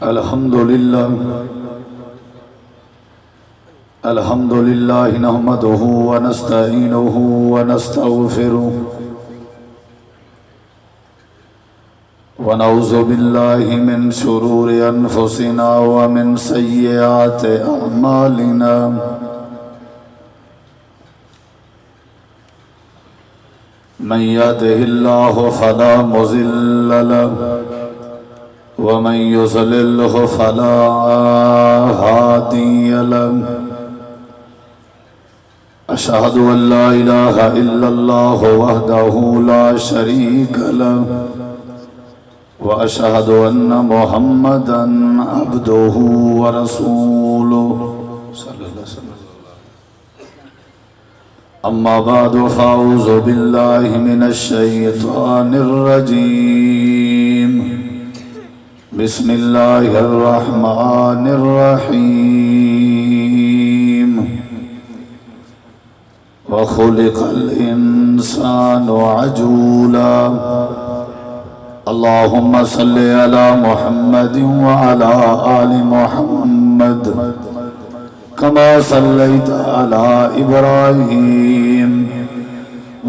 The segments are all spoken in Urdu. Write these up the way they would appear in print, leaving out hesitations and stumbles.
الحمد لله نحمده ونستعينه ونستغفره ونعوذ بالله من شرور أنفسنا ومن سيئات أعمالنا من يهده الله فلا مضل له ومن يضلل فلا هادي له أشهد أن لا إله إلا الله وحده لا شريك له وأشهد أن محمدا عبده ورسوله صلى الله عليه وسلم. أما بعد فأعوذ بالله من الشيطان الرجيم. بسم الله الرحمن الرحيم. وخلق الإنسان عجولا. اللهم صل على محمد وعلى آل محمد كما صليت على إبراهيم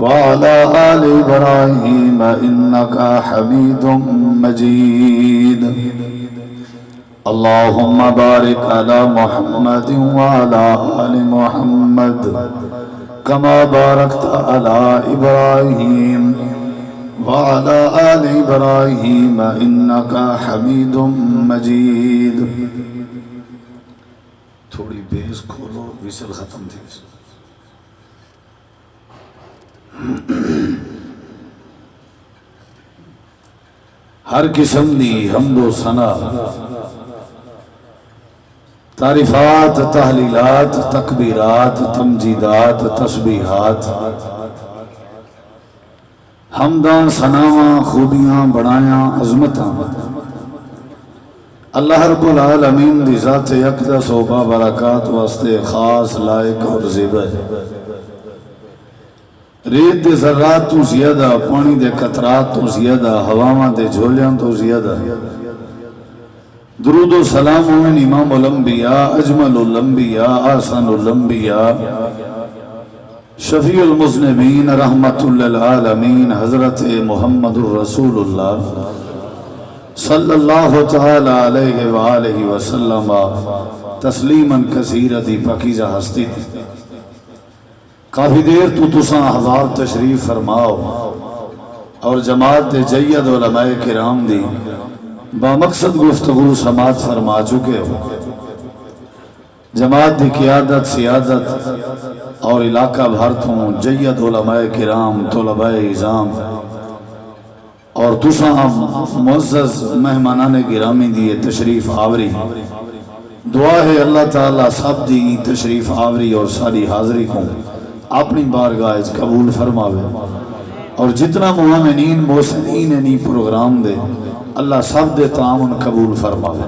وعلى آل إبراهيم إنك حميد مجيد. اللهم بارك على محمد وعلى آل محمد كما باركت على إبراهيم وعلى آل إبراهيم إنك حميد مجيد. تھوڑی بیس کھولو، ویسل ختم تھی. ہر قسم دی حمد و ثنا، تعریفات، تحلیلات، تکبیرات، تمجیدات، تسبیحات، حمداں، ثناواں، خوبیاں، بڑایاں، عظمتاں اللہ رب العالمین دی ذات اقدس و بابرکات واسطے خاص، لائق اور زیبا ہے. ریت دے ذرات تو زیادہ، پانی دے قطرات تو زیادہ، ہواواں دے جھولیاں تو زیادہ. درود و سلام ہوئے امام الانبیاء، اجمل الانبیاء، احسن الانبیاء، شفیع المذنبین، رحمت للعالمین، حضرت محمد الرسول اللہ صلی اللہ تعالی علیہ وآلہ وسلم تسلیماً کثیرا. دی پاکیزہ ہستی تھی. کافی دیر تو تساں احباب تشریف فرماؤ اور جماعت دے جید علماء کرام دی با مقصد گفتگو سماعت فرما چکے ہو. جماعت دی قیادت، سیادت اور علاقہ بھر تھوں جید علماء کرام، طلباء عظام اور تساں معزز مہمانان گرامی دیے تشریف آوری. دعا ہے اللہ تعالیٰ سب دی تشریف آوری اور ساری حاضری کو اپنی بارگاہ قبول فرماوے، اور جتنا مومنین محسنین نی پروگرام دے اللہ سب دے تعاون قبول فرماوے.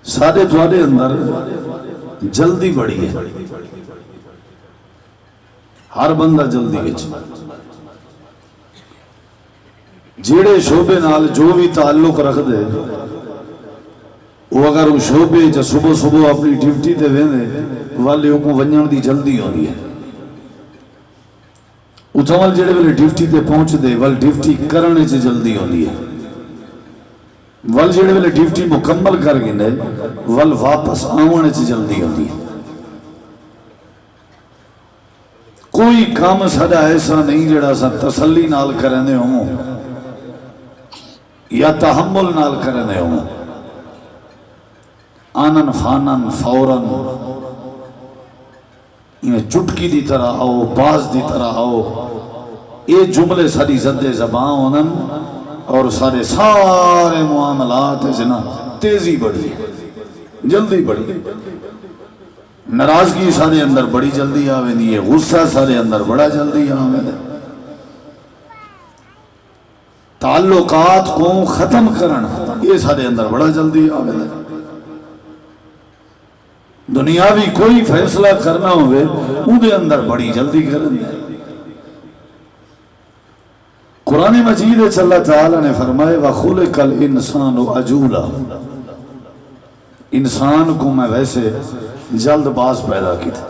سارے دوارے اندر جلدی بڑی ہے، ہر بندہ جلدی ہے. جیڑے شعبے نال جو بھی تعلق رکھ دے وہ اگر وہ شعبے جا صبح صبح اپنی ڈیوٹی تے ویندے والے کو ونجن دی جلدی ہو رہی ہے. اتھول جڑے والے ڈیوٹی تے پہنچ دے وال ڈیوٹی کرنے سے جلدی ہو رہی ہے. وال جڑے والے ڈیوٹی مکمل کر گئے وال واپس آنے سے جلدی ہو رہی ہے. کوئی کام ساڈا ایسا نہیں جڑا سا تسلی نال کرنے ہوں یا تحمل نال کرنے ہوں. آنن فانن فوراً چٹکی دی طرح آؤ، باز دی طرح آؤ. یہ جملے ساری زد زبان ہونن اور سارے معاملات جنا تیزی بڑھی، جلدی بڑھی. ناراضگی سارے اندر بڑی جلدی آوے دی ہے، غصہ سارے اندر بڑا جلدی آوے دی. تعلقات کو ختم کرنا یہ سارے اندر بڑا جلدی آوے دی. دنیاوی کوئی فیصلہ کرنا ہوئے اندر بڑی جلدی کریں. قرآن مجید ہے اللہ تعالیٰ نے فرمائے وَخُلِقَ الْإِنسَانُ عَجُولًا، انسان کو میں ویسے جلد باز پیدا کی تھا.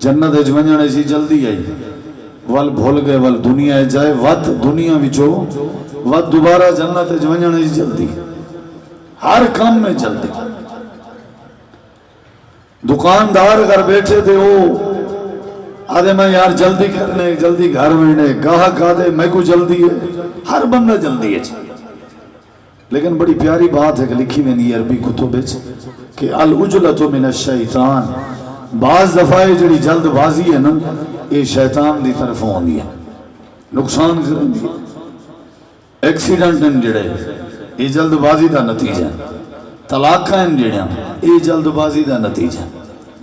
جنت اجمنجنے سی جلدی آئی ول بھول گئے ول دنیا جائے ود دنیا وچو ود دوبارہ جنت اجمنجنے سی جلدی، ہر کام میں جلدی. دکاندار گھر بیٹھے تھے وہ آدھے میں یار جلدی کرنے جلدی گھر میں گاہک آدھے میں کو جلدی ہے، ہر بندہ جلدی ہے. لیکن بڑی پیاری بات ہے کہ لکھی میں نہیں عربی کتب کہ العجلۃ من الشیطان، بعض دفعہ جڑی جلد بازی ہے نا یہ شیطان دی طرف ہوندی ہے، نقصان کرن دی. ایکسیڈنٹ ہیں جڑے یہ جلد بازی دا نتیجہ، طلاقاں ہیں جڑیاں یہ جلد بازی دا نتیجہ،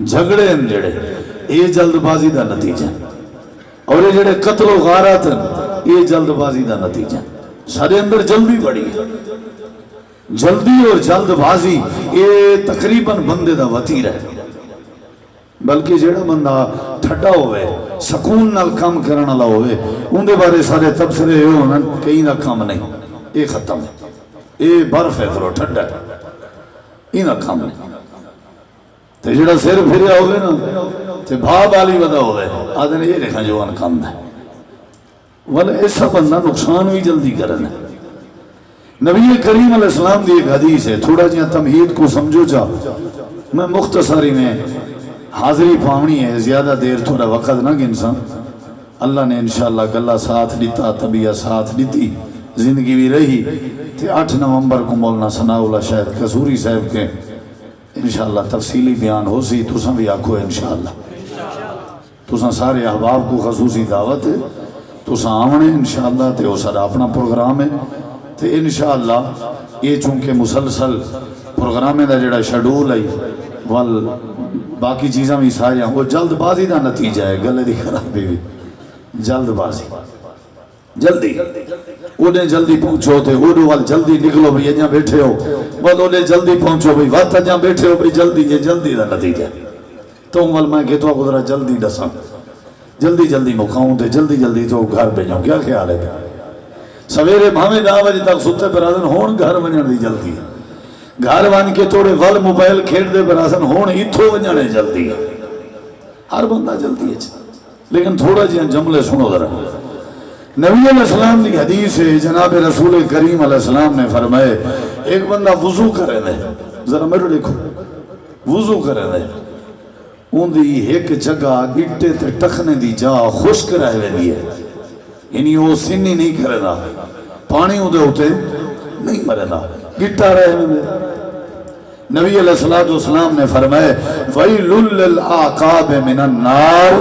جھگڑے ہیں جڑے یہ جلد بازی دا نتیجہ، اور یہ جڑے قتل و غارت ہیں یہ جلد بازی دا نتیجہ. سارے اندر جلدی بڑی ہے. جلدی اور جلد بازی یہ تقریباً بندے دا وطیر ہے. بلکہ جڑا بندہ ٹھڈا ہوئے سکون نال کام کرنے والا ہوئے ان دے بارے سارے تبصرے یہ ہونا کہیں نہ کام نہیں، یہ ختم ہے، یہ برف ہے تھرو ٹھڈا ہے، یہ نہ کام نہیں. تو جڑا سر پھریا ہوئے نا تو بھاب والی ودا ہوئے آدھے نے یہ دیکھا جوان کام ہے، والا ایسا بندہ نقصان بھی جلدی کرنا. نبی کریم علیہ السلام دی ایک حدیث ہے، تھوڑا جہاں تمہید کو سمجھو چاہ میں مختصری میں حاضری پاونی ہے، زیادہ دیر تھوڑا وقت نہ گنساں. اللہ نے انشاءاللہ گلہ ساتھ دیتا، طبیعہ ساتھ دیتی، زندگی بھی رہی. 8 نومبر کو مولانا ثناء اللہ شاہد قصوری صاحب کے انشاءاللہ تفصیلی بیان ہو سی. تساں بھی آکھو انشاءاللہ، تساں سارے احباب کو خصوصی دعوت ہے، تساں آونے انشاءاللہ. تے وہ سارا اپنا پروگرام ہے تے انشاءاللہ یہ چونکہ مسلسل پروگرامیں دا جڑا شیڈول ہے وال باقی چیزاں بھی ساریاں وہ جلد بازی دا نتیجہ ہے. گلے دی خرابی بھی جلد بازی، جلدی انہیں جلدی پہنچو تے اوڈو وال جلدی نکلو بھئی اجاں بیٹھے ہو، بہت انہیں جلدی پہنچو بھئی وقت اجاں بیٹھے ہو بھئی جلدی، یہ جلدی دا نتیجہ. تو وال میں کہ تو قدرہ جلدی ڈساں، جلدی جلدی مکھاؤں تے جلدی جلدی تو گھر بھیجوں. کیا خیال ہے؟ سویرے بھامے 10 بجے تک ستے پر آدن ہون گھر بنیاں دی جلدی ہے. گھر بن کے توڑے ول موبائل کھیڑ دے پر آسن ہون اتھو بنیانے جلدی ہے. ہر بندہ جلدی ہے. لیکن تھوڑا جہاں جملے سنو ذرا. نبی علیہ السلام کی حدیث ہے، جناب رسول کریم علیہ السلام نے فرمائے ایک بندہ وضو کرے دے، ذرا میرے لکھو، وضو کرے دے ان دی ایک جگہ گٹے تے ٹکنے دی جا خشک رہے دی ہے، یعنی وہ سنی نہیں کرے دا، پانی ہو دے ہوتے نہیں مرے دا، گٹا رہے میں. نبی علیہ السلام نے فرمائے وَيْلُ لِلْعَقَابِ مِنَ النَّارِ،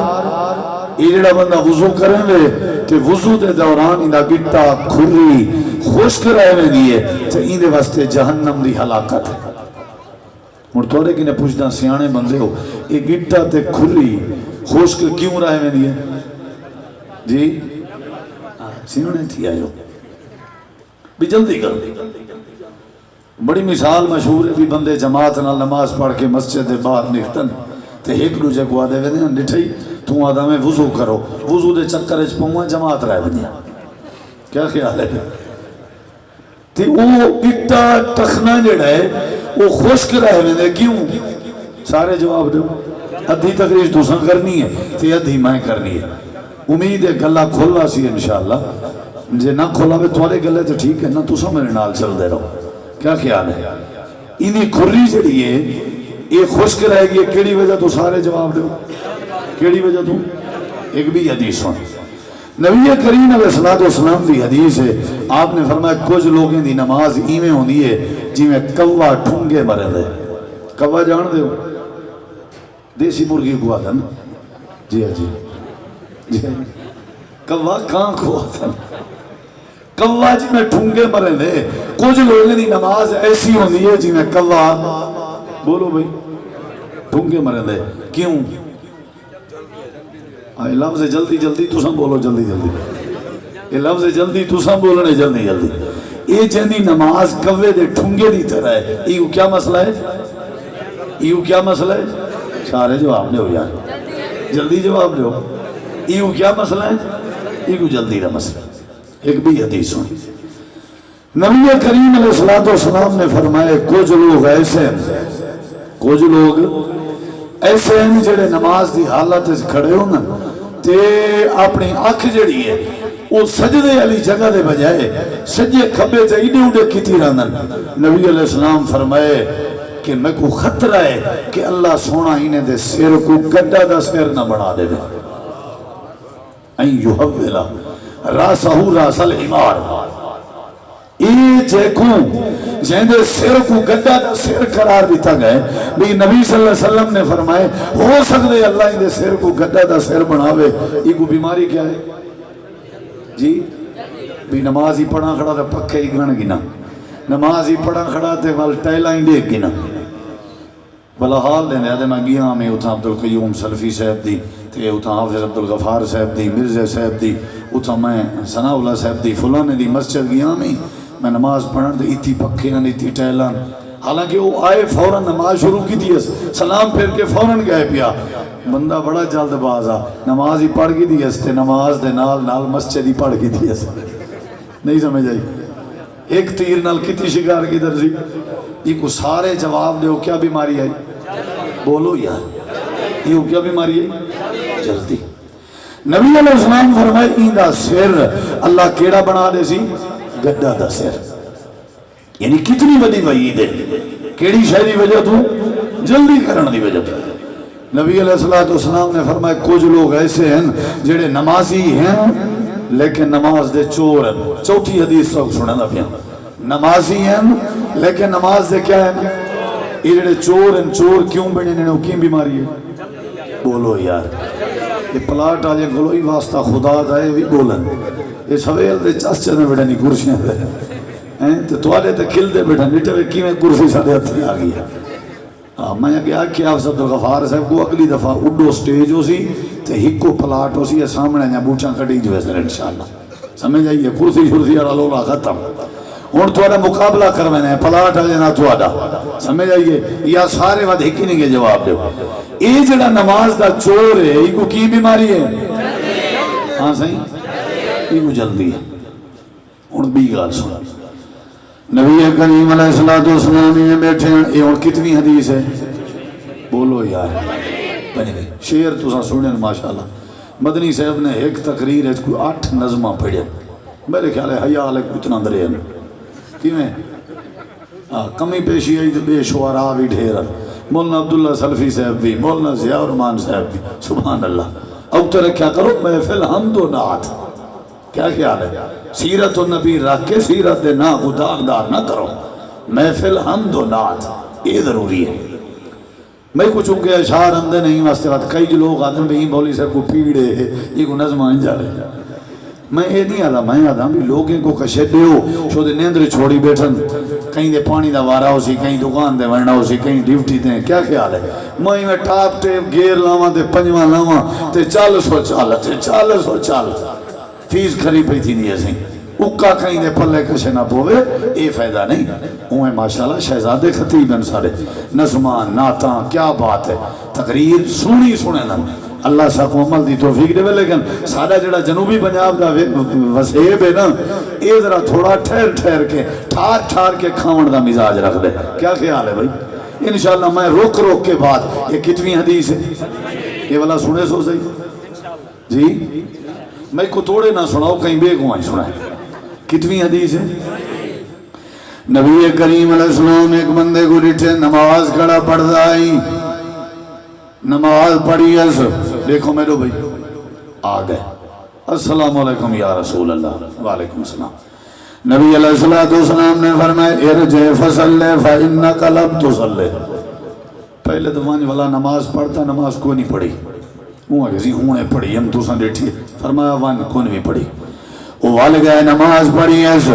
یہ جڑا بندہ وضو کریں لے کہ وضو دے دوران اندہ گٹا کھری خشک رہے میں دیئے تو اندے واسطے جہنم دی ہلاکت ہے. مرتورے کی نے پوچھتا سیانے بندے ہو یہ گٹا تے کھری خشک کیوں رہے میں دیئے؟ جی سیانے تھی آئے ہو بھی جلدی کر. بڑی مثال مشہور ہے بھی بندے جماعت نہ نماز پڑھ کے مسجد دے باہر نکتن تے ایک دوجے کو آدھے ویدے نٹھئی تو آدھا میں وضو کرو، وضو دے چکر اچ پہنگا جماعت رہے بنیا. کیا خیال ہے؟ تے وہ گٹا ٹکنا جڑا ہے وہ خشک رہے ویدے کیوں؟ سارے جواب دو. ادھی تقریر تو سن کرنی ہے تے ادھی میں کرنی ہے. امید ہے گلہ کھولا سی انشاءاللہ، جے نہ کھولا بھی توارے گلے تو ٹھیک ہے نا، تو سب میرے نال چل دے رہو. کیا خیال ہے؟ انہی کھری جڑی ہے یہ خشک رہے گی، کیڑی وجہ تو سارے جواب دو، کیڑی وجہ تو؟ ایک بھی حدیث سن. نبی کریم علیہ السلام دی حدیث ہے، آپ نے فرمایا کچھ لوگیں دی نماز ایمیں ہوندی ہے جی میں کوا ٹھونگے مرے دے. کوا جان دے ہو؟ دیسی مرغی کو آتا نا؟ جی جی جی کوا کہاں کو آتا نا؟ کوا جی میں ٹھونگے مرے دے. کچھ لوگیں دی نماز ایسی ہوندی ہے جی میں کوا، بولو بھئی، ٹھونگے مرے دے. کیوں؟ یہ لفظ جلدی جلدی تو سن بولو، جلدی جلدی یہ لفظ جلدی تو سن بولنے جلدی جلدی. یہ جنی نماز کوے دے ٹھونگے دی طرح ہے. یہ کیا مسئلہ ہے؟ یہ کیا مسئلہ ہے؟ سارے جواب دے ہو یار، جلدی جواب دے ہو. یہ کیا مسئلہ ہے؟ یہ کوئی جلدی کا مسئلہ. ایک بھی حدیث سنی. نبی کریم علیہ الصلوۃ والسلام نے فرمایا کچھ لوگ ایسے ہیں جڑے نماز دی حالت کھڑے ہو نا تے اپنی اکھ جڑی ہے وہ سجدے والی جگہ دے بجائے سجے کھبے تے ایڈے اڈے کیتی رہندن. نبی علیہ السلام فرمائے کہ میں کو خطرہ ہے کہ اللہ سونا ہی نے دے سر کو گڈا دا سر نہ بنا دے این یحولا راسہ راس الحمار. جہندے سر کو گڈا دا سر قرار دیتا گئے بھی نبی صلی اللہ علیہ وسلم نے فرمائے ہو سکتے اللہ اندے سر کو گڈا دا سر بناوے. یہ کو بیماری کیا ہے جی؟ بھی نماز ہی پڑھا کھڑا تے پکے ہی گن گنا, نماز ہی پڑھا کھڑا تے وال ٹائلہ ہی دیکھ گنا. بلا حال دینے آدھے میں گیا میں اتھا عبدالقیوم سلفی صاحب دی تے اتھا حافظ عبدالغفار صاحب دی مرزا صاحب دی اتھا میں ثناء اللہ صاحب دی فلانے دی مسجد گیا میں نماز پڑھن تے اتھی پکھیاں اتھی ٹائلان. حالانکہ وہ آئے فوراً نماز شروع کی تھی سلام پھر کے فوراً گئے پیا. بندہ بڑا جلد باز آ نماز ہی پڑھ کی تھی تے نماز دے نال مسجد ہی پڑھ کی تھی نہیں سمجھ آئی. ایک تیر نال کتی شکار کی درزی. یہ کو سارے جواب دے کیا بیماری آئی بولو یار یہ کیا بیماری ہے جلدی. نبی علیہ السلام فرمائے ایندہ سر اللہ کیڑا بنا دے سی گڈا دا سر. یعنی کتنی بڑی وعید ہے کیڑی شہری وجہ تو جلدی کرن دی وجہ تو. نبی علیہ السلام نے فرمایا کچھ لوگ ایسے ہیں جڑے نمازی ہیں لیکن نماز دے چور ہیں. چوتھی حدیث سب سنیں دا پیا نمازی ہیں لیکن نماز دے کیا ہے یہ جڑے چور ہیں. چور کیوں بنے انہوں کی بیماری ہے بولو یار. یہ پلاٹ آجے گلو ہی واسطہ خدا دائے بھی بولن یہ سویل دے چس چنے بیٹھا نہیں کرسیاں دے تو توالے تے کھل دے بیٹھا نیٹے کی میں کرسی سادے ہتھی آگئی ہے. میں گیا کہ حافظ عبدالغفار صاحب کو اگلی دفعہ اڈو سٹیج ہو سی تے ہکو پلاٹ ہو سی یہ سامنے یا بوچھاں کٹی جو ہے سر انشاءاللہ سمجھ آئیے. کرسی شرسی لولا ختم ہون توڑا مقابلہ کروینے ہیں پلاٹ آجے نہ توڑا سمجھ آئیے. یا سارے وقت ہی نہیں کے جواب دے. یہ جڑا نماز دا چور ہے یہ کو کی بیماری ہے ہاں صحیح یہ کو جلدی ہے. ہون بھی گال سنا نبی کریم علیہ السلام یہ بیٹھے ہیں یہ اور کتنی حدیث ہے بولو یار. شیر تو سنیں ماشاءاللہ. مدنی صاحب نے ایک تقریر ہے کوئی 8 نظمہ پڑھے میرے خیال ہے حیاء علیہ اتنا درے ہیں کیویں کمی پیشی آئی تو بے شعراء بھی ڈھیر. مولانا عبداللہ سلفی صاحب بھی مولانا ضیاء الرحمن صاحب بھی سبحان اللہ. اب تو کیا کرو محفل حمد و نعت کیا خیال ہے سیرت و نبی رکھ کے سیرت دے نا داغدار نہ کرو محفل حمد و نعت یہ ضروری ہے. میں کچھ چونکہ اشعار اندے نہیں واسطے بات کئی جو لوگ آدم بھئی بولی صاحب کو پیڑے یہ کو نظم آئیں جا رہے میں یہ نہیں آدھا میں آدھا بھی لوگیں کو کشیدے ہو شو دے نیندر چھوڑی بیٹھن کہیں دے پانی دا وارا ہو سی کہیں دکان دے ورنہ ہو سی کہیں ڈیوٹی دیں کیا خیال ہے. میں ٹاپ ٹیپ گیر لاواں تے پنجواں لاواں تے 440 فیس کھری پئی تھی نہیں ایسے اکا کہیں دے پلے کشے نہ پوے اے فائدہ نہیں. اوہیں ماشاءاللہ شہزادے خطیب ہیں سارے نظمان نعتاں کیا بات ہے تقریر سنی سنے نا اللہ صاحب عمل دی توفیق دے لیکن سارا جڑا جنوبی پنجاب دا وسیب ہے نا اے ذرا تھوڑا ٹھہر کے ٹھار کے کھاون دا مزاج رکھ دے کیا خیال ہے بھائی. انشاءاللہ میں روک کے بعد یہ کتنی حدیث ہے یہ والا سنے سو صحیح جی میں کو توڑے نہ سناؤ کہیں بے گوائیں سنائیں کتنی حدیث ہے. نبی کریم علیہ السلام ایک بندے کو ڈٹھے نماز کھڑا پڑھتا آئی نماز پڑھی اس دیکھو میرے بھائی آ گئے السلام علیکم یا رسول اللہ وعلیکم السلام. نبی علیہ السلام نے فرمایا ارجع فصلی فإنک لم تصلی. پہلے دفعہ والا نماز پڑھتا نماز کو نہیں پڑھی وہ کسی ہونے پڑھی ہم تو سن دیٹھی فرمایا وان کون بھی پڑھی وال گئے نماز پڑھی ایس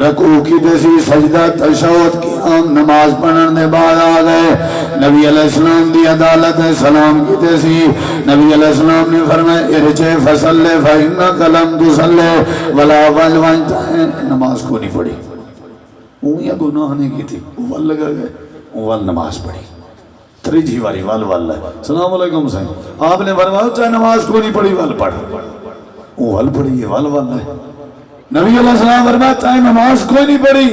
رکوع کی دیسی سجدہ تشہد کی ہم نماز پڑھن دے بعد آ گئے نبی علیہ السلام دی عدالت سلام کی دیسی نبی علیہ السلام نے فرمایا ارجع فصلی فإنک لم تصلی ولا والوانتا ہے نماز کو نہیں پڑھی وہ یا گناہ نہیں کی تھی وال لگا گئے وال نماز پڑھی تریجی واری وال ہے السلام علیکم سائن آپ نے فرمایا چاہے نماز کو نہیں پڑھی وال پڑھ وہ ول پڑھی ہے ول ول ہے نبی علیہ السلام فرماتا ہے نماز کوئی نہیں پڑھی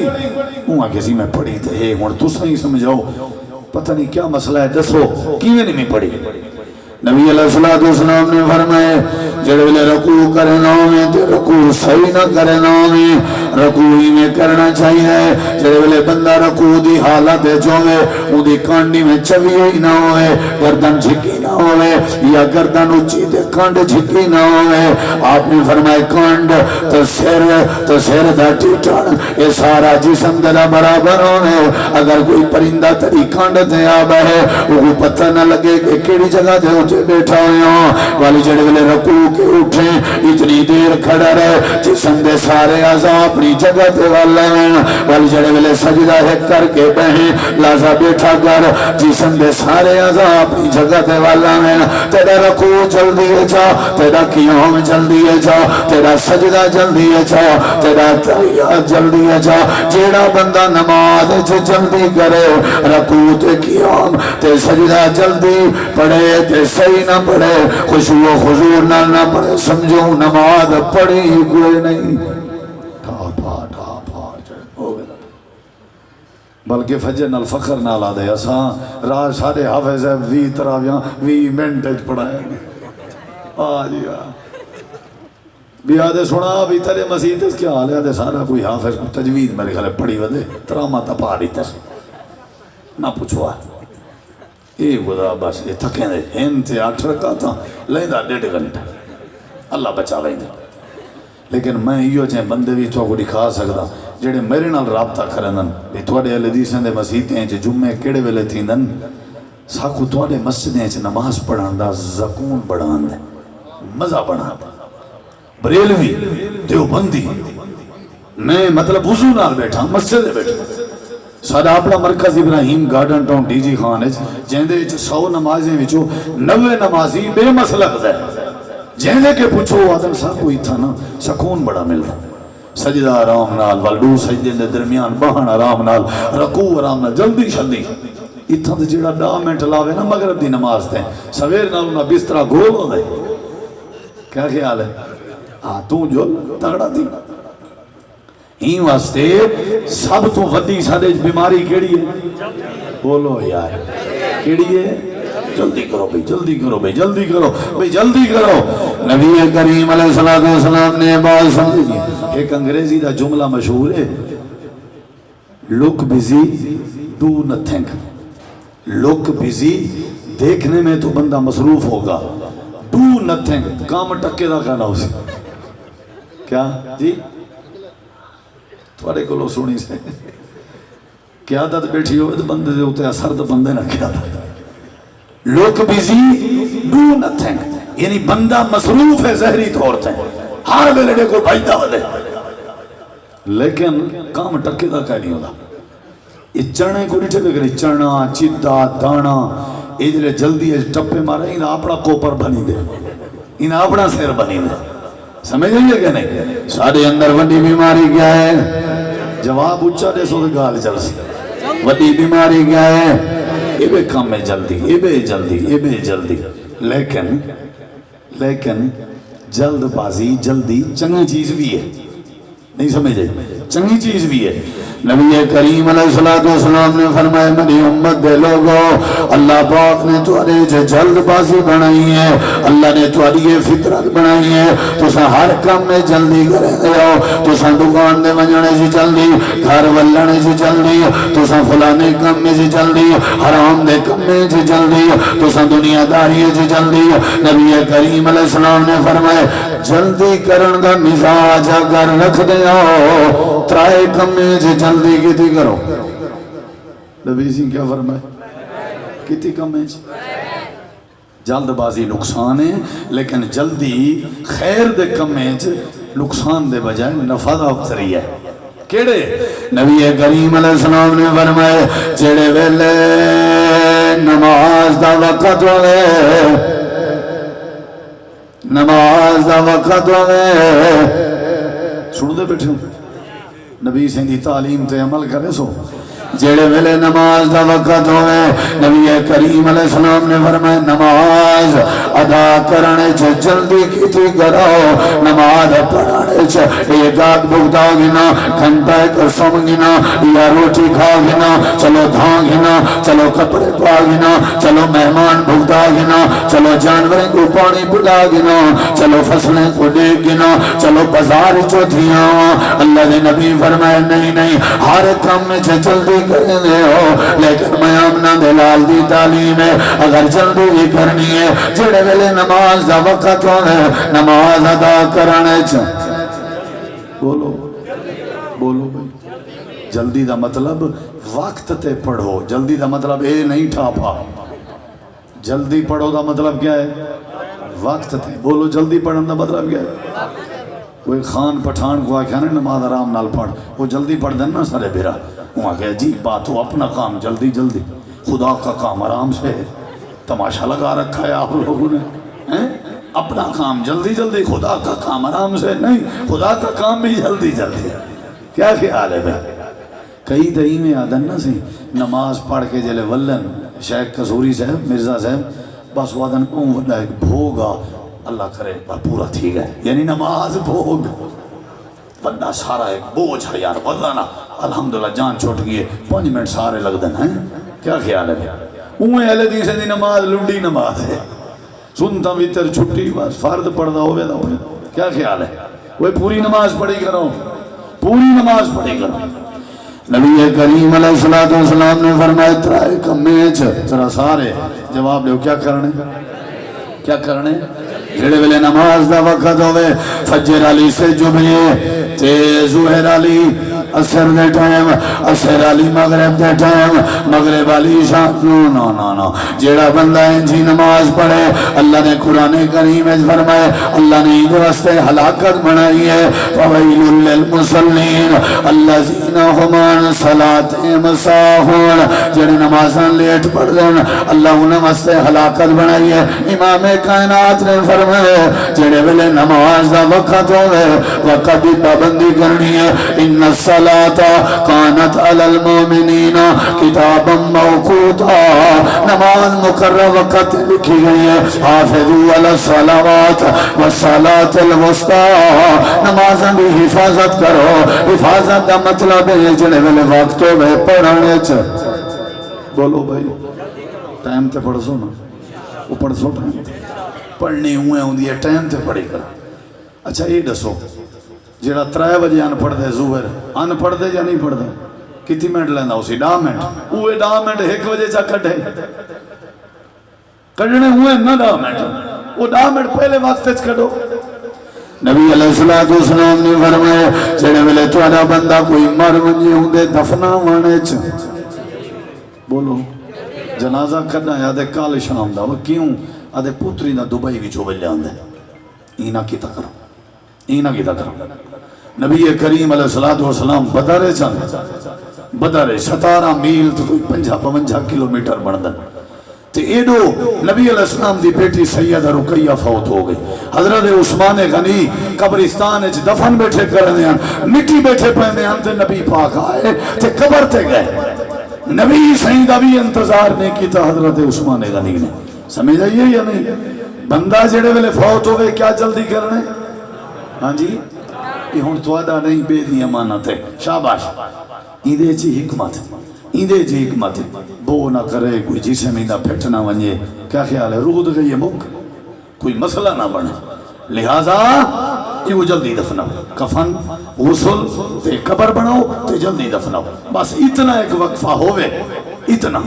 وہاں کسی میں پڑھی تھے ہوں تسا ہی سمجھاؤ پتہ نہیں کیا مسئلہ ہے دسو کیویں نہیں پڑھی نبی علیہ السلام نے فرمائے جڑے ویلے رکوع کرنا ہوئے تے رکوع صحیح نہ کرنا ہوئے رکوع ہی میں کرنا چاہیے جڑے ویلے بندہ رکوع دی حالت ہوئے او دی کانڈی میں چوی ہوئی نہ ہوئے گردن جھکی نہ ہوئے یا گردن اچھی تے کانڈ جھکی نہ ہوئے آپ نے فرمائے کانڈ تو سر دا ٹیٹن یہ سارا جسم دا برابر ہوئے اگر کوئی پرندہ تری کانڈ تے آ بہے وہ پتہ نہ لگے کہ کیڑی جگہ دے اٹھے بیٹھا ہوئے ہوں والی جڑے ویلے رکوع کے اٹھیں اتنی دیر کھڑا رہے جسم دے سارے اعضاء اپنی جگہ تے والے ہیں والی جڑے ویلے سجدہ ہے کر کے بہیں لازا بیٹھا کر جسم دے سارے اعضاء اپنی جگہ تے والے ہیں تیرا رکوع جلدی ہے جا تیرا قیام جلدی ہے جا تیرا سجدہ جلدی ہے جا تیرا تحیات جلدی ہے جا جیڑا بندہ نماز جلدی کرے رکوع تے قیام تے سجدہ جلدی پڑھے تے صحیح نہ پڑھے خشوع و خضوع نہ پڑھے سمجھو نماز پڑھی کوئی نہیں بلکہ فجر نال فخر نہ لا دے اساں راہ سارے حافظ ہے 20 تراویاں 20 منٹ پڑھائے جی بیادے سنا بھی تلے مسیح اس کیا حال ہے سارا کوئی حافظ تجوید میرے خیال پڑھی ودے تراما تپا رہی تس نہ پوچھوا اے خدا بس یہ تھکیں دے ہنتے 8 رکعتاں لیندہ 1.5 گھنٹہ اللہ بچا لیندہ لیکن میں یہ چاہے بندے بھی تو کو دکھا سکتا جڑے میرے نال رابطہ کرندن بھی تواڈے اہل حدیثاں دے مسیتیں چ جمعے کیڑے ویلے تھیندن ساکو تواڈے مسجدیں چ نماز پڑھان دا زکون بڑھان دے مزہ بڑھان بریلوی دیوبندی میں مطلب وضو نال بیٹھا مسجد دے بیٹھا سارا اپنا مرکز Ibrahim Garden Town D G Khan ہے جہندے 100 نمازیں وچوں 90 نمازی بے مسلک ہے جہندے کے پوچھو آدم صاحب کوئی تھا نا سکون بڑا ملتا سجدہ آرام نال والڈو سجدے دے درمیان بہن آرام نال رکوع آرام نال جلدی شلدی اتھا تے جڑا 10 منٹ لاوے نا مغرب دی نماز تے سویر نال انہاں بسترا گول ہو گئے کیا خیال ہے تو جو تگڑا تھی ہی واسطے سب تو وڈی سارے بیماری کیڑی ہے بولو یار کیڑی ہے جلدی کرو بھئی جلدی کرو بھئی جلدی کرو بھئی جلدی کرو نبی کریم علیہ السلام نے بات سمجھی ایک انگریزی دا جملہ مشہور ہے look busy do nothing look busy دیکھنے میں تو بندہ مصروف ہوگا do nothing کام ٹکے دا کہنا اسے کیا جی تھوڑے کو لو سنی سے کیا عادت بیٹھی ہوئے تو بندے دے ہوتے اثر تو بندے نہ کیا تھا لوک بیزی ڈو نتھنگ یعنی بندہ مصروف ہے ظاہری طور سے ہر ویلے کو بھائیدہ ودے لیکن کام ٹکے دا کہہ نہیں ہوتا یہ چڑھنے کو نہیں ٹھے کرے چڑھنا چیدہ دانا یہ جلے جلدی ہے ٹپے مارا انہا اپنا کوپر بنی دے انہا اپنا سیر بنی دے سمجھ لیے کہ نہیں سارے اندر وڈی بیماری کیا ہے جواب اچھا دے سو دے گال چل سے وڈی بیماری کیا ہے یہ بے کام میں جلدی یہ بے جلدی یہ بے جلدی لیکن جلد بازی جلدی چنگی چیز بھی ہے نہیں سمجھے چنگی چیز بھی ہے نبی کریم علیہ السلام نے فرمایا میری امت دے لوگو اللہ پاک نے تمہارے جو جلد بازی بنائی ہے اللہ نے تمہاری فطرت بنائی ہے تو سا ہر کام میں جلدی کرے دے ہو تو سا دکان دے منجانے سے جلدی گھر ولنے سے جلدی تو سا فلانے کام میں سے جلدی حرام دے کام میں سے جلدی تو سا دنیا داری سے جلدی نبی کریم علیہ السلام نے فرمایا جلدی کرن دا مزاج اگر رکھ دے ہو ترائے کام میں سے جلدی کیتی کرو نبی سنگھ کیا فرمائے کیتی کم ہے جلد بازی نقصان ہے لیکن جلدی خیر دے کم ہے نقصان دے بجائے نفع دا اکثری ہے کیڑے نبی کریم علیہ السلام نے فرمائے جڑے ویلے نماز دا وقت ہوئے نماز دا وقت ہوئے سنو دے بیٹھے ہوں نبی سے دی تعلیم تے عمل کرے سو جڑے ویلے نماز دا وقت ہوئے نبی کریم علیہ السلام نے فرمایا نماز ادا کرنے چ جلدی کیتی کرو نماز پڑھنے چ ایک آگ بھگتا گنا گھنٹہ ایک سم گنا یا روٹی کھا گنا چلو دھا گنا چلو کپڑے پا گنا چلو مہمان بھگتا گنا چلو جانوریں کو پانی پلا گنا چلو فصلیں کو دیکھ گنا چلو بازار چوتھیاں اللہ نے نبی فرمایا نہیں نہیں ہر کام میں جلدی کرنے ہو لیکن میں آمنہ دلال دی تعلیم ہے اگر جلدی بھی کرنی ہے جڑے ویلے نماز دا وقت ہونے نماز ادا کرنے بولو بولو بھائی جلدی دا مطلب وقت تے پڑھو جلدی دا مطلب اے نہیں ٹھاپا جلدی پڑھو دا مطلب کیا ہے وقت تے بولو جلدی پڑھن دا مطلب کیا ہے کوئی خان پٹھان کو آکھا نا نماز آرام نال پڑھ وہ جلدی پڑھ دینا سارے بیرا وہاں کہ عجیب بات ہو اپنا کام جلدی جلدی خدا کا کام آرام سے ہے تماشا لگا رکھا ہے آپ لوگوں نے اپنا کام جلدی جلدی خدا کا کام آرام سے نہیں خدا کا کام بھی جلدی جلدی ہے کیا خیال ہے بھائی کئی دہی میں آدن نا سی نماز پڑھ کے جلے ولن شیخ قصوری صاحب مرزا صاحب بس وادن اون وڈا ایک بھوگا اللہ کرے پورا تھی گئے یعنی نماز بھوگ وڈا سارا ایک بوجھ ہے یار وزانا الحمدللہ جان چھوٹ گئی 5 منٹ سارے لگ دن ہیں کیا خیال ہے اوہ اہل دیسے دی نماز لنڈی نماز ہے سنتا ویتر چھٹی بس فرد پڑھدا ہوئے دا ہوئے کیا خیال ہے وہ پوری نماز پڑھی کرو پوری نماز پڑھی کرو نبی کریم علیہ السلام نے فرمایا ترائے کمیچ ذرا سارے جواب دیو کیا کرنے جڑے ویلے نماز دا وقت ہوئے فجر علی سے جمعے تے ظہر علی اثر دے ٹائم اثر علی مغرب دے ٹائم مغرب علی شام نو جیڑا بندہ انجی نماز پڑھے اللہ نے قرآن کریم میں فرمائے اللہ نے عید واسطے ہلاکت بنائی ہے فویل للمصلین الذین هم عن صلاتهم ساہون جڑے نمازاں لیٹ پڑھ دین اللہ انہیں واسطے ہلاکت بنائی ہے امام کائنات نے فرمائے جڑے ویلے نماز دا وقت ہوئے وقت بھی پابندی کرنی ہے ان الصلاة کانت علی المومنین کتابا موقوتا نماز مقرر وقت لکھی گئی ہے حافظوا علی الصلاوات والصلاة الوسطی نمازاں بھی حفاظت کرو حفاظت دا مطلب ہے جڑے ویلے وقت ہوئے پڑھانے بولو بھائی ٹائم تے پڑھ سو نا وہ پڑھ سو ٹائم تے پڑھنی ہوئے ہوں دیئے ٹائم تے پڑھی کر اچھا یہ دسو جیڑا 3 بجے ان پڑھ دے زوہر ان پڑھ دے یا نہیں پڑھ دے کتی منٹ لینا اسی 10 منٹ اوے 10 منٹ 1 بجے چا کٹھے کٹھنے ہوئے نہ 10 منٹ وہ 10 منٹ پہلے وقت کٹھو نبی علیہ السلام نے فرمائے جڑے ویلے تھوڑا بندہ کوئی مر ونجی ہوں دے دفنا وانے بولو جنازہ کھڑنا ہے آدھے کال شام دا وہ کیوں آدھے پوتری نہ دبئی بھی چوبے لے آندے اینا کی تکرم اینا کی تکرم نبی کریم علیہ السلام بدرے چاند بدرے 17 میل تو کوئی 50-52 کلومیٹر بندن تے ایڈو نبی علیہ السلام دی بیٹی سیدہ رقیہ فوت ہو گئی حضرت عثمان غنی قبرستان اچ دفن بیٹھے کرنے ہیں مٹی بیٹھے پہنے ہیں تے نبی پاک آئے تے قبر تے گئے نبی سیدہ بھی انتظار نہیں کیتا حضرت عثمان غنی نے سمجھ آئیے یا نہیں بندہ جڑے ویلے فوت ہوئے کیا جلدی کرنے ہاں جی یہ ہون توادہ نہیں بے دی امانت ہے شاباش ایدے جی حکمت ایدے جی حکمت بو نہ کرے کوئی جسے میں نہ پھٹنا ونجے کیا خیال ہے روح گئی مک کوئی مسئلہ نہ بنے لہذا یہ وہ جلدی دفناؤ کفن غسل تے قبر بناؤ تے جلدی دفناؤ بس اتنا ایک وقفہ ہوئے اتنا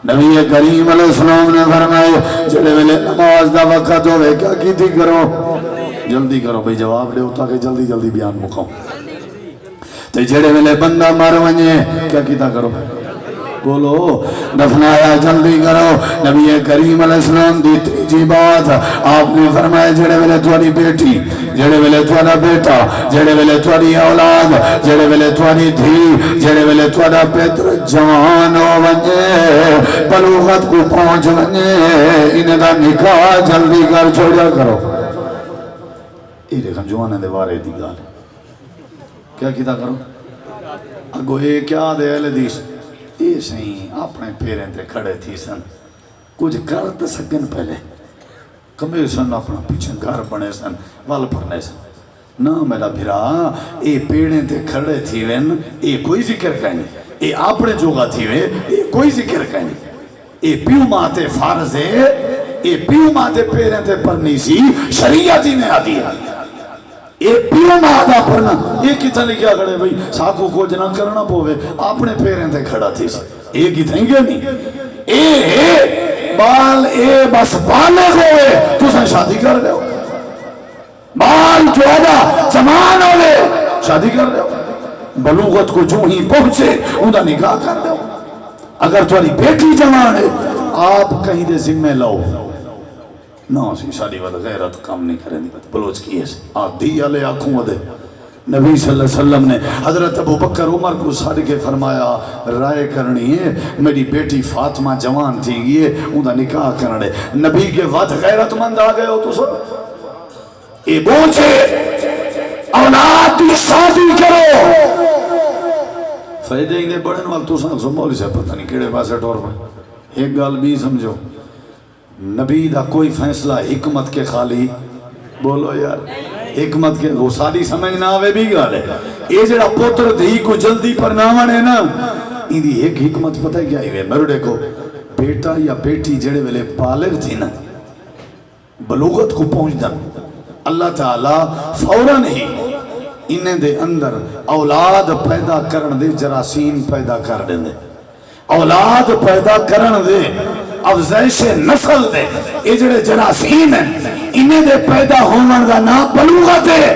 نبی کریم علیہ السلام نے فرمائے جڑے ویلے نماز دا وقت ہوئے کیا کیتی کرو جلدی کرو بھئی جواب دے ہوتا کہ جلدی جلدی بیان مکھاؤں تے جڑے ویلے بندہ مر ونجے کیا کیتا کرو بولو دفنایا جلدی کرو نبی کریم علیہ السلام دی تیجی بات آپ نے فرمایا جڑے ویلے تھوڑی بیٹی جڑے ویلے تھوڑا بیٹا جڑے ویلے تھوڑی اولاد جڑے ویلے تھوڑی دھی جڑے ویلے تھوڑا پیتر جوان ہو ونجے بلوغت کو پہنچ ونجے انہیں دا نکاح جلدی کر چھوڑا کرو یہ دیکھن جوانے دے وارے دی گال کیا کیتا کرو اگو اے کیا دے اہل حدیث یہ سہی اپنے پیریں تے کھڑے تھی سن کچھ کر تو سکن پہلے کمے سن اپنا پیچھے گھر بنے سن وال پرنے سن نہ میرا بھرا اے پیڑیں تے کھڑے تھی وین اے کوئی ذکر کہیں اے اپنے جوگا تھی وے اے کوئی ذکر کہیں اے پیو ماتے فارض ہے اے پیو ماتے پیریں تے پرنی سی شریعتی نے آدھی ہے اے پیو ماتا پرنا اے کتنا لکھیا کھڑے بھئی ساکو کو جنا کرنا پوے اپنے پیریں تے کھڑا تھی سی اے کتنا گے نہیں اے بال اے بس بالے ہوئے تو سن شادی کر رہے ہو بال چودہ زمان ہوئے شادی کر رہے ہو بلوغت کو جو ہی پہنچے اندھا نکاح کر رہے ہو اگر تمہاری بیٹی جوان ہے آپ کہیں دے ذمہ لاؤ نہ سی شادی والا غیرت کام نہیں کریں دی بلوچ کی ہے آپ دی علیہ آنکھوں دے نبی صلی اللہ علیہ وسلم نے حضرت ابو بکر عمر کو صادقے فرمایا رائے کرنی ہے میری بیٹی فاطمہ جوان تھی گئی ہے اندھا نکاح کرنے نبی کے وقت غیرت مند آ گئے ہو تو سب اے بوچھے اولاد کی شادی کرو فائدے ہی بڑھن وقت تو سن مولی سے پتہ نہیں کیڑے پاسے ٹور میں ایک گال بھی سمجھو نبی دا کوئی فیصلہ حکمت کے خالی بولو یار حکمت کے وہ ساری سمجھ نہ آوے بھی گال ہے یہ جڑا پوتر دھی کو جلدی پر ناوان ہے نا ان دی ایک حکمت پتہ کیا ہے میرے دیکھو بیٹا یا بیٹی جڑے ویلے بالغ تھی نا بلوغت کو پہنچ دا اللہ تعالیٰ فوراً ہی انہیں دے اندر اولاد پیدا کرن دے جراثیم پیدا کر دیں دے اولاد پیدا کرن دے افزائش نسل دے یہ جڑے جراثیم ہیں انہیں دے پیدا ہونے کا نام بلوغت ہے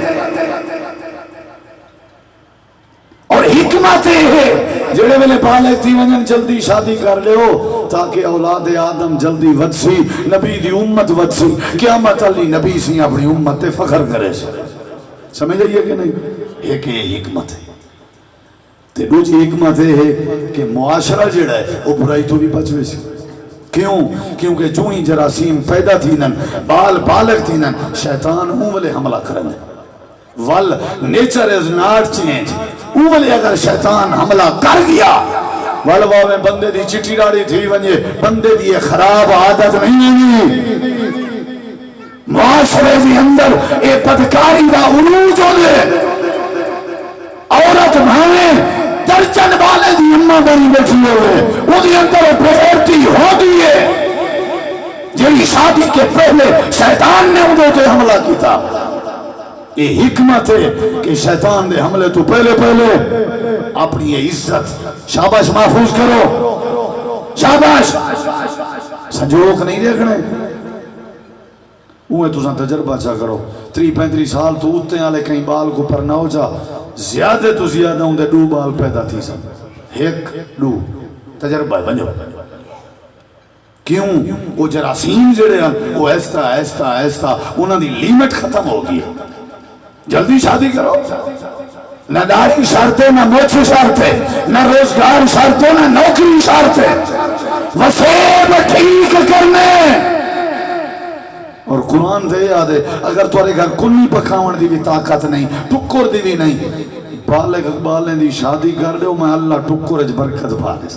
اور حکمت ہے جڑے ویلے بالغ تھی ونجن جلدی شادی کر لے ہو تاکہ اولاد آدم جلدی ودسی نبی دی امت ودسی قیامت علی نبی سی اپنی امت تے فخر کرے سمجھ آئیے کہ نہیں ایک یہ حکمت ہے تے دوسری حکمت ہے کہ معاشرہ جڑا ہے وہ برائی تو بھی بچوے سی کیوں؟ کیونکہ جو ہی جراثیم پیدا تھی نن بال بالغ تھی نن شیطان اولے حملہ کرنے وال نیچر از ناٹ چینج اولے اگر شیطان حملہ کر گیا والوا میں بندے دی چٹی ڈاڑی تھی ونجے بندے دی خراب عادت نہیں ہے معاشرے دی اندر اے بدکاری دا عروج ہو لے عورت بھاویں درجن والے دی امہ بری بیٹھی ہوئے وہ دی اندر بغورتی ہو دیئے جیڑی شادی کے پہلے شیطان نے اندھے تے حملہ کیتا یہ حکمت ہے کہ شیطان دے حملے تو پہلے اپنی یہ عزت شاباش محفوظ کرو شاباش سنجوک نہیں دیکھنے اوہ تو سن تجربہ چاہ کرو 30-35 سال تو اتے آلے کہیں بال کو پر نہ ہو جا زیادہ تو زیادہ ہوں دے 2 بال پیدا تھی سن 1-2 تجربہ بنجو کیوں وہ جراثیم جڑے ہیں وہ ایستا انہوں دی لیمٹ ختم ہوگی جلدی شادی کرو نہ داڑھی شرطے نہ موچھ شرطے نہ روزگار شرطے نہ نوکری شرطے وسیب ٹھیک کرنے اور قرآن دے یاد ہے اگر تورے گھر کنی پکھاون دی بھی طاقت نہیں ٹکر دی بھی نہیں بالغ اقبال نے دی شادی کر دے میں اللہ ٹکر اج برکت پا دے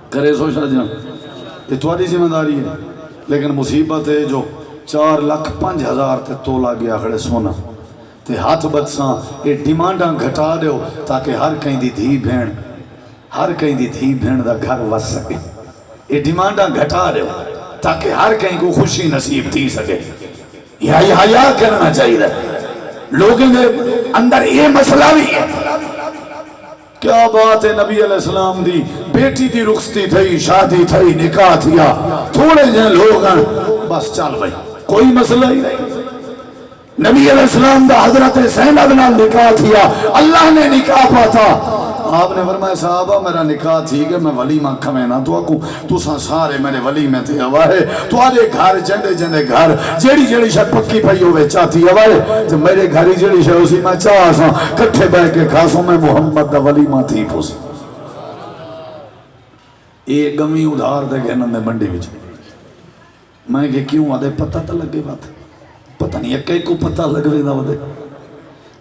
کرے سو شاہ جان یہ تمہاری ذمہ داری ہے لیکن مصیبت ہے جو 4,05,000 تے تولا گیا کھڑے سونا تے ہاتھ بدساں یہ ڈیمانڈاں گھٹا دیو تاکہ ہر کہیں دی دھی بھین دا گھر وس سکے یہ ڈیمانڈاں گھٹا دیو تاکہ ہر کہیں کو خوشی نصیب تھی سکے یہ حیا کرنا چاہیے لوگوں کے اندر یہ مسئلہ بھی ہے کیا بات ہے نبی علیہ السلام دی بیٹی دی رخصتی تھی شادی تھی نکاح تھیا تھوڑے جن لوگ بس چل بھائی کوئی مسئلہ ہی نہیں نبی علیہ السلام دا حضرت زینب نال نکاح تھیا اللہ نے نکاح پاتا آپ نے فرمایا صحابہ میرا نکاح تھی کہ میں ولیمہ کھمینا تو سارے میرے ولیمے تھے ہوئے تو آرے گھر جندے گھر جیڑی شاید پکی پئی ہوئے چاہتی ہوئے تو میرے گھری جیڑی شاید اسی میں چاہ سا کٹھے بہ کے کھاسوں میں محمد دا ولیمہ تھی پوس ایک گمی ادھار دے گئے نندے منڈی بچ میں کہ کیوں آدھے پتہ تا لگے بات پتہ نہیں ایک کو پتہ لگ رہی نہ ودے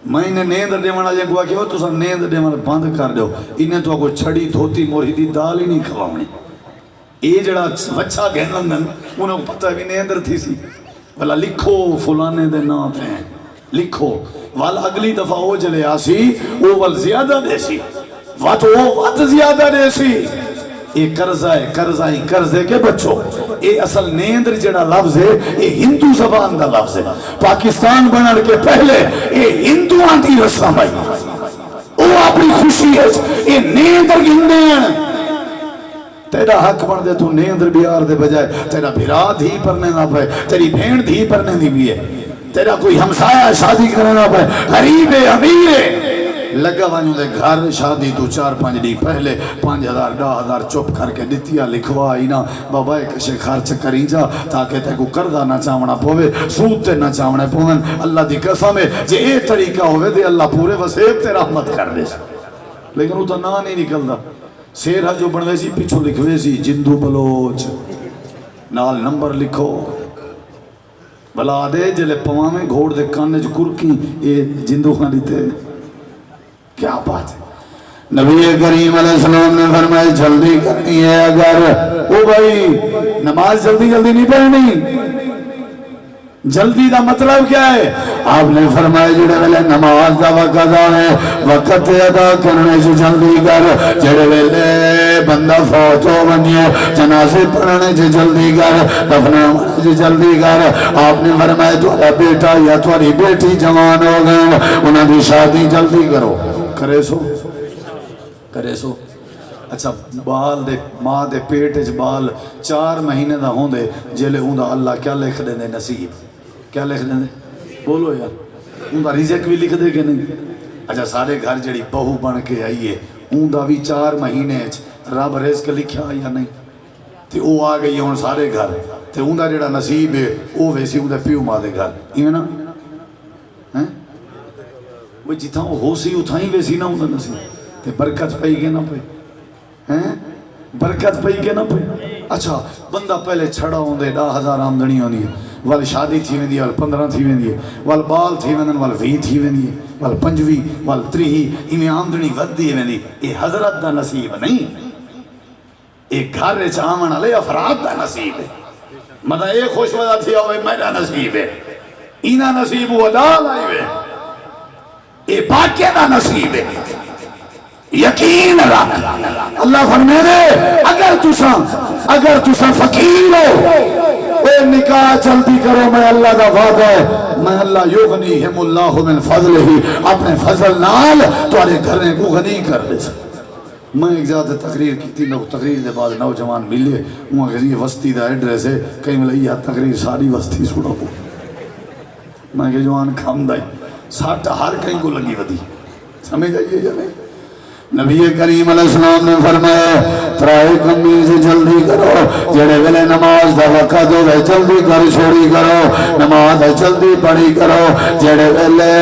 میں انہیں نیند دیوان آجے کو آکے ہو تو سن نیند دیوان بند کر دو انہیں تو کوئی چھڑی دھوتی موری دی دال ہی نہیں کھواؤنی یہ جڑا بچہ گہنن انہوں کو پتہ بھی نیند تھی سی والا لکھو فلانے دے نا پہ لکھو والا اگلی دفعہ ہو جلے آسی وہ وال زیادہ دے سی وات زیادہ دے سی یہ قرضہ ہی قرضے کے بچوں یہ اصل نیندر جڑا لفظ ہے یہ ہندو زبان دا لفظ ہے پاکستان بنر کے پہلے یہ ہندو آنٹی رسم ہے وہ اپنی خوشی ہے یہ نیندر گندے ہیں تیرا حق بن دے تو نیندر بیار دے بجائے تیرا بھرا دھی پرنے نہ پائے تیری بھین دھی پرنے دی بھی ہے تیرا کوئی ہمسایہ شادی کرنے نہ پائے غریب امیر ہے لگا وانیوں دے گھر شادی تو 4-5 دی پہلے 5,000-10,000 چپ کر کے دتیا لکھوا اینا بابا کشے خرچ کریں جا تاکہ تے کو کردہ نہ چاونا پوے سود تے نہ چاونا پویں اللہ دی قسم ہے جے اے طریقہ ہوئے دے اللہ پورے وسیب تے رحمت کر دے لیکن وہ تو نہ نہیں نکلدا سیرہ جو بنوے سی پیچھو لکھوے سی جندو بلوچ نال نمبر لکھو بلا دے جلے پوامیں گھوڑ دے کانے جو کرکی اے جندو خانی تے کیا بات ہے نبی کریم علیہ السلام نے فرمائے جلدی کرنی ہے اگر او بھائی نماز جلدی نہیں پڑھنی جلدی دا مطلب کیا ہے آپ نے فرمایا جڑے ویلے نماز دا وقت آنے وقت ادا کرنے سے جلدی کر جڑے ویلے بندہ فوت ہو ونجے جنازے پڑھنے سے جلدی کر دفنہ ہونے سے جلدی کر آپ نے فرمایا تمہارا بیٹا یا تمہاری بیٹی جوان ہو گئے انہاں دی شادی جلدی کرو کرے سو اچھا بال دے ماں دے پیٹ اچ بال 4 مہینے دا ہوں دے جلے ہوں دا اللہ کیا لکھ دے دے نصیب کیا لکھ دے دے بولو یار ہوں دا رزق بھی لکھ دے کہ نہیں اچھا سارے گھر جڑی بہو بن کے آئیے ہوں دا بھی 4 مہینے اچ رب رزق لکھا یا نہیں تے او آ گئی ہوں سارے گھر تے ہوں دا جڑا نصیب ہے او ویسی ہوں دا پیو ماں دے گھر ایویں نا وہ جتھاں ہو سی اتھاں ہی ویسی نہ ہوں دا نصیب تے برکت پئی کے نہ پئی برکت پئی کے نہ پئی اچھا بندہ پہلے چھڑا ہوں دے 10,000 آمدنی ہونی ہے وال شادی تھی ویندی ہے وال 15 تھی ویندی ہے وال بال تھی ویندن وال 20 تھی ویندی ہے وال 25 وال 30 انہیں آمدنی ودی ویندی یہ حضرت دا نصیب نہیں ایک گھر چاہمن علی افراد دا نصیب ہے مطلب ایک خوش ودا تھی ہوئے میرا نصیب ہے اینا نصیب ودا لائی ہوئے اے باقی دا نصیب ہے یقین رکھ اللہ فرمے دے اگر تساں فقیر ہو اے نکاح جلدی کرو میں اللہ دا وعدہ ہے میں اللہ یغنیہم اللہ من فضلہ ہی اپنے فضل نال تمہارے گھرنے کو غنی کر دے میں ایک زیادہ تقریر کی تھی تقریر دے بعد نوجوان ملے وہاں کہ وسطی دا ایڈریس ہے کہیں ملے یہ تقریر ساری وسطی سوڑا ہو میں کہ جوان کھام دائی ساٹھا ہر کہیں کو لگی ودی سمجھ آئیے یا نہیں نبی کریم علیہ السلام نے فرمایا ترائے کمی سے جلدی کرو جڑے ویلے نماز دا وقت ہو گئے جلدی کر چھوڑی کرو نماز جلدی پڑھی کرو جڑے ویلے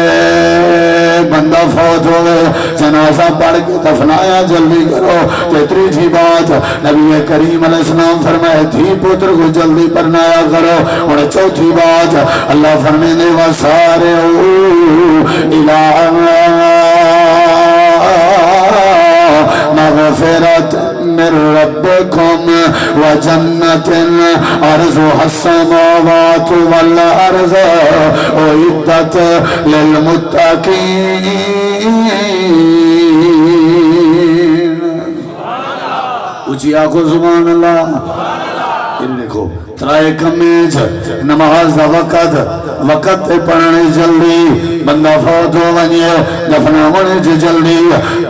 بندہ فوت ہو گئے جنازہ پڑھ کے دفنایا جلدی کرو تیتری تھی بات نبی کریم علیہ السلام فرمایا تھی پتر کو جلدی پڑھنایا کرو اور چوتھی بات اللہ فرمینے وَسَارِعُوا إِلَىٰ مغفرت من ربکم وجنت عرضها السماوات والارض اعدت للمتقین اچھی آنکھو سبحان اللہ یہ دیکھو ترائے کمیج نماز دا وقت پڑھنے جلدی بندہ فوت ہو ونجے دفنا ہونے سے جلدی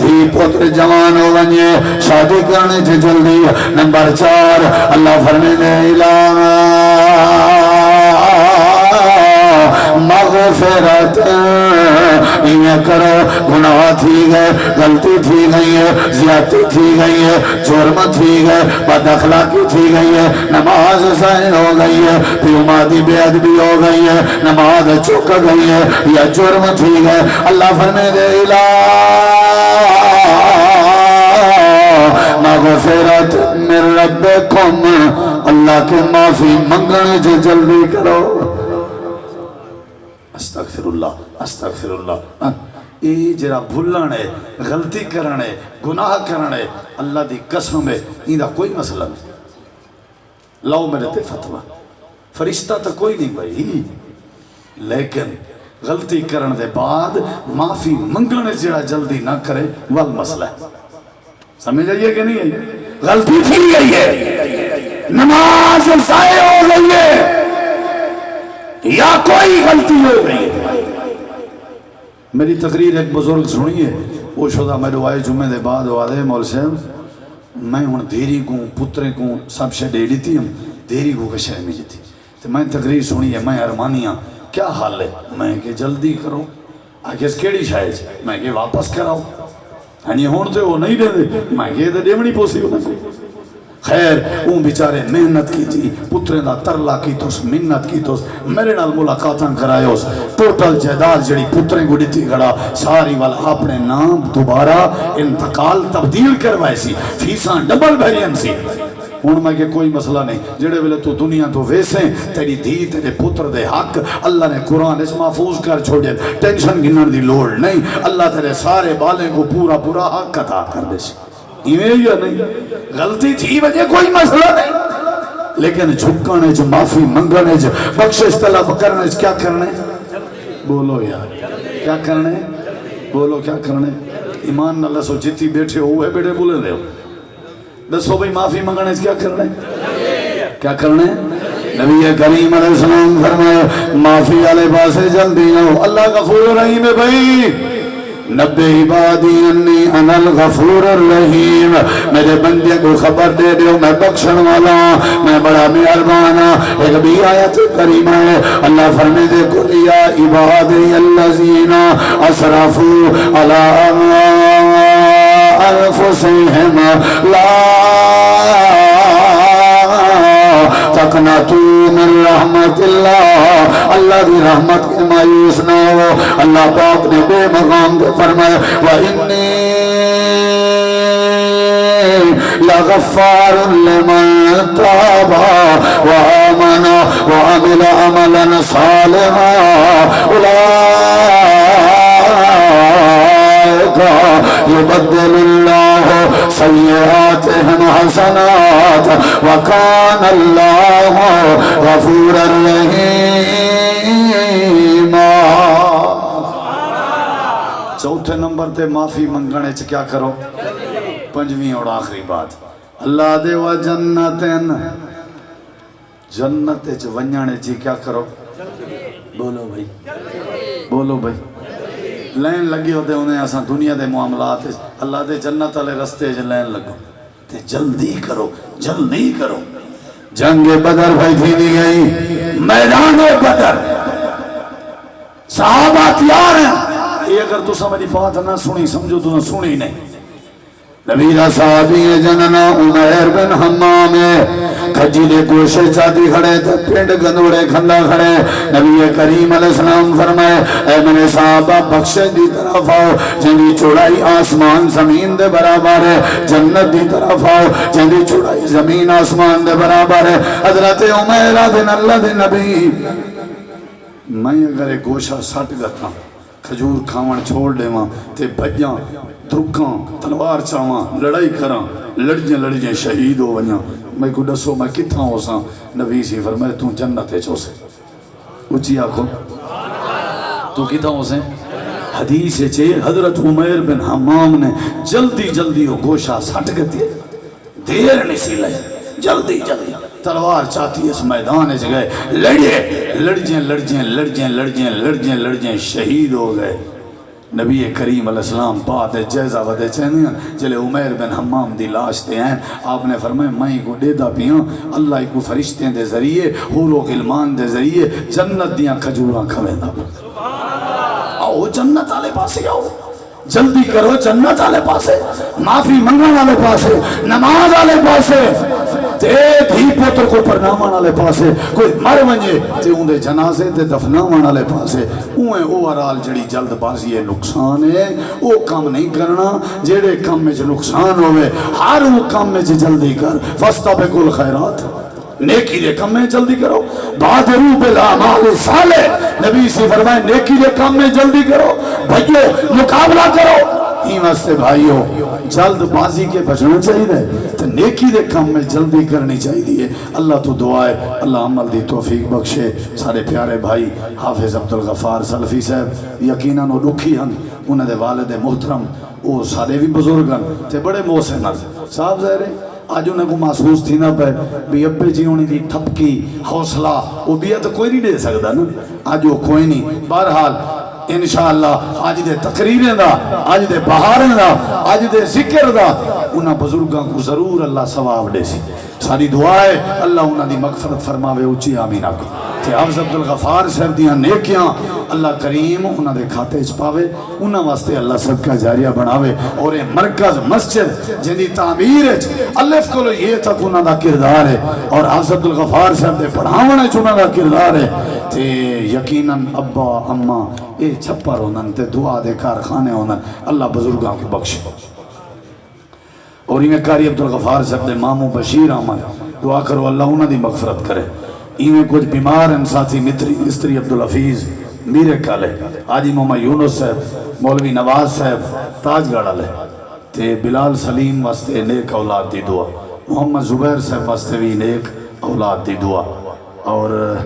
دھی پتر جوان ہو ونجے شادی کرنے سے جلدی نمبر 4 اللہ فرمینے الہ مغفرت یہ کرو گناہ تھی گئے غلطی تھی گئی ہے زیادتی تھی گئی ہے جرم تھی گئے بد اخلاقی تھی گئی ہے نماز صحیح ہو گئی ہے پیومادی بے ادبی ہو گئی ہے نماز چک گئی ہے یا جرم تھی گئے اللہ فرمے دے الہ مغفرت من ربکم اللہ کے معافی منگنے سے جلدی کرو استغفر استغفر اللہ یہ جڑا بھولن ہے غلطی کرن ہے گناہ کرن ہے اللہ دی قسم ہے ایندا کوئی مسئلہ نہیں لاؤ میرے تے فتوی فرشتہ تو کوئی نہیں بھائی لیکن غلطی کرن دے بعد معافی منگنے جڑا جلدی نہ کرے وال مسئلہ ہے سمجھ آئیے کہ نہیں آئیے غلطی تھی گئی ہے نماز ضائع ہو گئی ہے یا کوئی غلطی ہو گئی ہے میری تقریر ایک بزرگ سنی ہے وہ شدہ میں دعائے جمعے دے بعد وعدے مول صاحب میں ہن دھیری کو پترے کو سب شے دے دیتی ہوں دھیری کو کشے میں جتی تو میں تقریر سنی ہے میں ارمانیاں کیا حال ہے میں کہ جلدی کرو آگے اس کیڑی شاید میں کہ واپس کراؤ ہنی ہون تے وہ نہیں دے دے میں کہ دے دیونی پوسی ہونا خیر اون بیچارے محنت کی تھی پترے دا ترلا کی توس منت کی توس میرے نال ملاقاتاں کرائے اس ٹوٹل جائیداد جڑی پترے کو دیتی گھڑا ساری والا اپنے نام دوبارہ انتقال تبدیل کروائے سی فیساں ڈبل بھرین سی ہوں میں کہ کوئی مسئلہ نہیں جڑے ویلے تو دنیا تو ویسے تیری دھی تیرے پتر دے حق اللہ نے قرآن اس محفوظ کر چھوڑے ٹینشن گنن دی لوڑ نہیں اللہ تیرے سارے بالیں کو پورا پورا حق عطا کر دے سی ایویں یا نہیں غلطی تھی وجہ کوئی مسئلہ نہیں لیکن جھکانے جو معافی منگانے جو بخشش طلب کرنے جو کیا کرنے بولو یار کیا کرنے بولو کیا کرنے ایمان اللہ سو جتی بیٹھے ہوئے بیٹھے بولے دے ہو دسو بھئی معافی منگانے جو کیا کرنے کیا کرنے نبی کریم علیہ السلام فرمائے معافی والے پاسے جلدی ہو اللہ غفور رحیم ہے بھائی نبی عبادی انی انا الغفور الرحیم میرے بندے کو خبر دے دیو میں بخشن والا میں بڑا مہربان ایک بھی آیت کریمہ ہے اللہ فرمائے دے قل یا عبادی الذین اسرفوا علی انفسہم لا تقنطوا من رحمت اللہ اللہ دی رحمت کے مایوس نہ ہو اللہ پاک نے بے مقام دے فرمایا وَإِنِّي لَغَفَّارٌ لِمَنْ تَابَ وَآمَنَ وَعَمِلَ عَمَلًا صَالِحًا يبدل الله سيئاتهم حسنات وكان الله غفورا رحيما چوتھے نمبر تے معافی منگنے چ کیا کرو پنجویں اور آخری بات اللہ دے و جنتن جنت چ ونجنے چ کیا کرو بولو بھائی بولو بھائی لین لگی ہوتے انہیں آسان دنیا دے معاملات اللہ دے جنت والے رستے جو لین لگو تے جلدی کرو جنگ بدر بھائی تھی نہیں گئی میدان بدر صحابہ تیار ہیں یہ اگر تو سمجھی بات نہ سنی سمجھو تو نہ سنی نہیں نبی صحابی جننا عمیر بن حمام کھجیلے کوشش چاہتی کھڑے تھے پینڈ گندوڑے کھندا کھڑے نبی کریم علیہ السلام فرمائے اے میرے صحابہ بخشش دی طرف آؤ جنہی چوڑائی آسمان زمین دے برابر ہے جنت دی طرف آؤ جنہی چوڑائی زمین آسمان دے برابر ہے حضرت عمیر بن اللہ دے نبی میں اگر ایک گوشہ سٹ گتا کھجور کھاون چھوڑ دے ماں تے بھجاں دھکاں تلوار چاواں لڑائی کراں لڑجیں شہید ہو ونیاں میں کو دسو میں کتھاں ہو ساں نبی سی فرمائے تو جنت چو سے اچھی آنکھو تو کتھاں ہو سے حدیث چے حضرت عمیر بن حمام نے جلدی ہو گوشہ سٹ گتی دیر نہیں سی لائے جلدی تلوار چاہتی اس میدان اس گئے لڑجیں شہید ہو گئے نبی کریم علیہ السلام بات جیزہ ودے چہنیاں جلے عمیر بن حمام دی لاش تے ہیں آپ نے فرمائے میں کو دے دا پیاں اللہ کو فرشتیں دے ذریعے حور و غلمان دے ذریعے جنت دیاں کھجوراں کھویں دا آؤ جنت آلے پاسے آؤ جلدی کرو جنت آلے پاسے معافی منگن آلے پاسے نماز آلے پاسے تے دھی پوتر کو پرنامان آلے پاسے کوئی مر ونجے تے اندے جنازے تے دفنامان آلے پاسے اوہیں اوورال جڑی جلد بازی ہے نقصان ہے او کام نہیں کرنا جڑے کام میں جو نقصان ہوئے ہر وہ کام میں جو جلدی کر فَاسْتَبِقُوا الْخَيْرَاتِ نیکی دے کم میں جلدی کرو، بادروا بالاعمال الصالح، نبی سے فرمائے نیکی دے کم میں جلدی کرو، بھائیو مقابلہ کرو۔ ہی واسطے بھائیو جلد بازی کے بچنا چاہیے تو نیکی دے کام میں جلدی کرنی چاہیے۔ اللہ تو دعا ہے اللہ عمل دی توفیق بخشے۔ سارے پیارے بھائی حافظ عبدالغفار سلفی صاحب یقیناً وہ رکھی ہن، انہوں دے والد محترم وہ سارے بھی بزرگن تے بڑے محسن صاحب ظاہر ہے آج انہیں کو محسوس تھی نہ پہ بھی ابے جی ہونی دی تھپکی حوصلہ وہ بھی تو کوئی نہیں دے سکتا نا، آج وہ کوئی نہیں۔ بہرحال انشاءاللہ آج دے تقریریں دا، آج دے بہاریں دا، آج دے ذکر دا انہاں بزرگاں کو ضرور اللہ ثواب دے سی۔ ساری دعا ہے اللہ انہاں دی مغفرت فرماوے، اچھی آمین آکو تے حافظ عبدالغفار صاحب دیاں نیکیاں اللہ کریم انہاں دے کھاتے چ پاوے، انہاں واسطے اللہ صدقہ جاریہ بناوے، اور یہ مرکز مسجد جن دی تعمیر الف کلو یہ تک انہاں دا کردار ہے، اور حافظ عبدالغفار صاحب دے پڑھاونے چ انہاں دا کردار ہے تے یقیناً ابا اما اے چھپر ہونن تے دعا دے کارخانے ہونن، اللہ بزرگاں کو بخشے۔ اور انہیں کاری عبدالغفار صاحب دے ماموں بشیر احمد دعا کرو اللہ انہاں دی مغفرت کرے۔ انہیں کچھ بیمار ہیں ساتھی مستری عبدالحفیظ میرے کالے، حاجی محمد یونس صاحب، مولوی نواز صاحب تاج گڑھ والے تے بلال سلیم واسطے نیک اولاد دی دعا، محمد زبیر صاحب واسطے بھی نیک اولاد دی دعا، اور